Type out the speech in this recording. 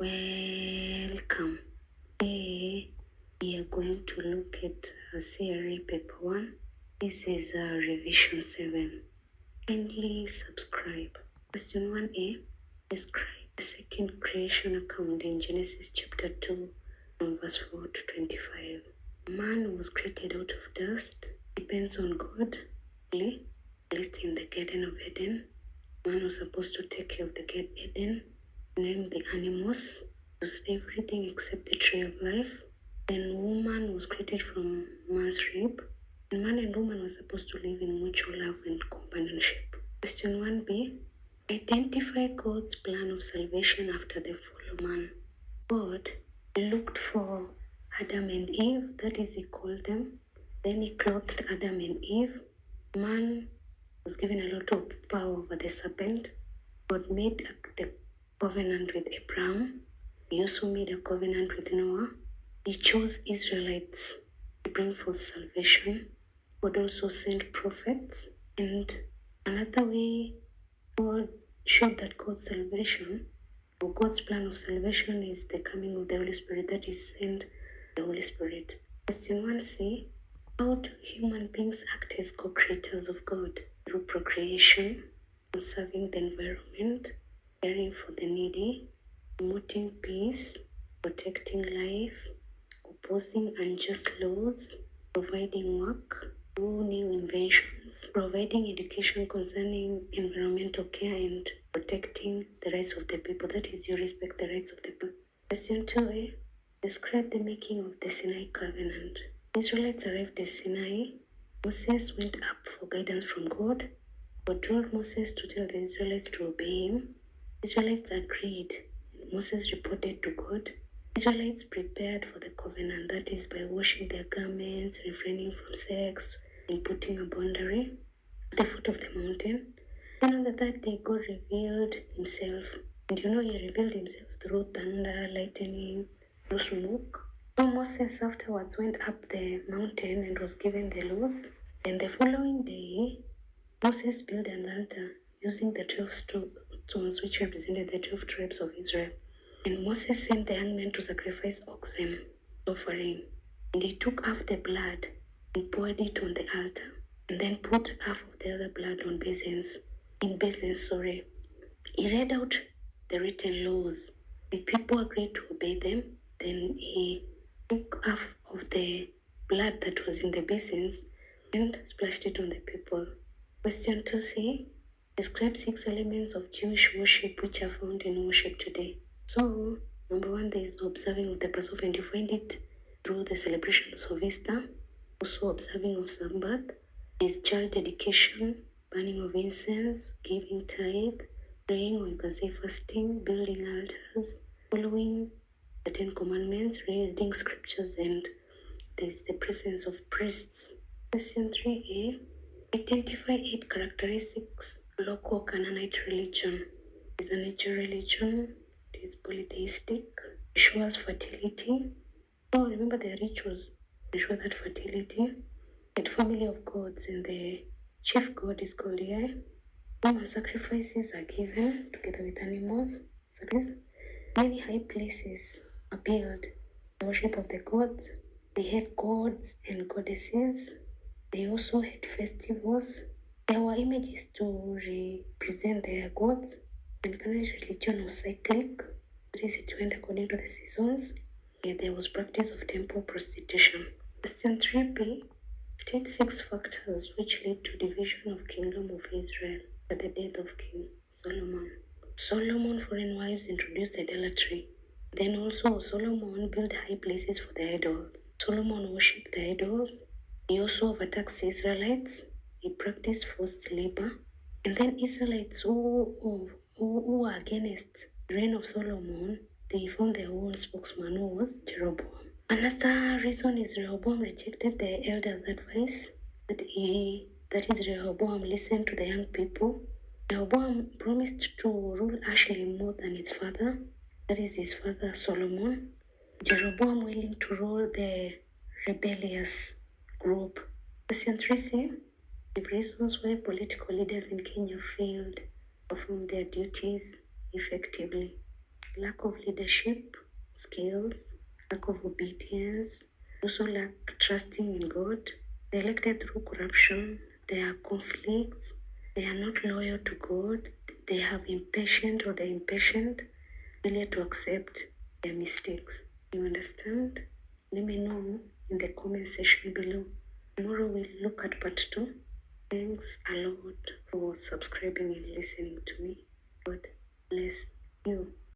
Welcome. Today we are going to look at CRE paper 1. This is revision 7. Kindly subscribe. Question 1a. Describe the second creation account in Genesis chapter 2 from verse 4 to 25. Man was created out of dust, depends on God, placed in the Garden of Eden. Man was supposed to take care of the Garden of Eden, name the animals, use everything except the tree of life. Then woman was created from man's rib, and man and woman were supposed to live in mutual love and companionship. Question 1b. Identify God's plan of salvation after the fall of man. God looked for Adam and Eve, that is, he called them. Then he clothed Adam and Eve. Man was given a lot of power over the serpent. God made the covenant with Abraham. He also made a covenant with Noah. He chose Israelites to bring forth salvation. God also sent prophets. And another way God showed that God's salvation, or God's plan of salvation, is the coming of the Holy Spirit, that is, send the Holy Spirit. Question 1c. How do human beings act as co-creators of God? Through procreation, conserving the environment, caring for the needy, promoting peace, protecting life, opposing unjust laws, providing work, through new inventions, providing education concerning environmental care, and protecting the rights of the people. That is, you respect the rights of the people. Question 2a. Describe the making of the Sinai covenant. Israelites arrived at Sinai. Moses went up for guidance from God. God told Moses to tell the Israelites to obey him. Israelites agreed, and Moses reported to God. Israelites prepared for the covenant, that is, by washing their garments, refraining from sex, and putting a boundary at the foot of the mountain. Then on the third day, God revealed himself. And he revealed himself through thunder, lightning, through smoke. So Moses afterwards went up the mountain and was given the laws. Then the following day, Moses built an altar using the 12 stones which represented the 12 tribes of Israel. And Moses sent the young men to sacrifice oxen offering. And he took half the blood and poured it on the altar, and then put half of the other blood in basins. He read out the written laws, and people agreed to obey them. Then he took half of the blood that was in the basins and splashed it on the people. Question 2c. Describe 6 elements of Jewish worship which are found in worship today. So, number 1, there is the observing of the Passover, and you find it through the celebrations of Easter, also observing of Sabbath. There is child dedication, burning of incense, giving tithe, praying, or you can say fasting, building altars, following the 10 Commandments, reading scriptures, and there is the presence of priests. Question 3a. Identify 8 characteristics local Canaanite religion. It is a nature religion. It is polytheistic. Ensures fertility. Oh, remember the rituals ensure that fertility. The family of gods, and the chief god is called Yah. Human sacrifices are given together with animals. Many high places are built in worship of the gods. They had gods and goddesses. They also had festivals. There were images to represent their gods. And Canaanite religion was cyclic. That is, it went according to the seasons. And there was practice of temple prostitution. Question 3b. State 6 factors which led to division of kingdom of Israel at the death of King Solomon. Solomon foreign wives introduced idolatry. Then also Solomon built high places for the idols. Solomon worshipped the idols. He also overtaxed Israelites. He practiced forced labor. And then Israelites who were against the reign of Solomon, they found their own spokesman, who was Jeroboam. Another reason is Rehoboam rejected the elders' advice. That is, Rehoboam listened to the young people. Rehoboam promised to rule harshly more than his father, that is his father Solomon. Jeroboam willing to rule the rebellious group. Question 3c. The reasons why political leaders in Kenya failed to perform their duties effectively. lack of leadership skills, lack of obedience, also lack trusting in God. They're elected through corruption. There are conflicts. They are not loyal to God. They have they're impatient, failure to accept their mistakes. You understand? Let me know in the comment section below. Tomorrow we'll look at part 2. Thanks a lot for subscribing and listening to me. God bless you.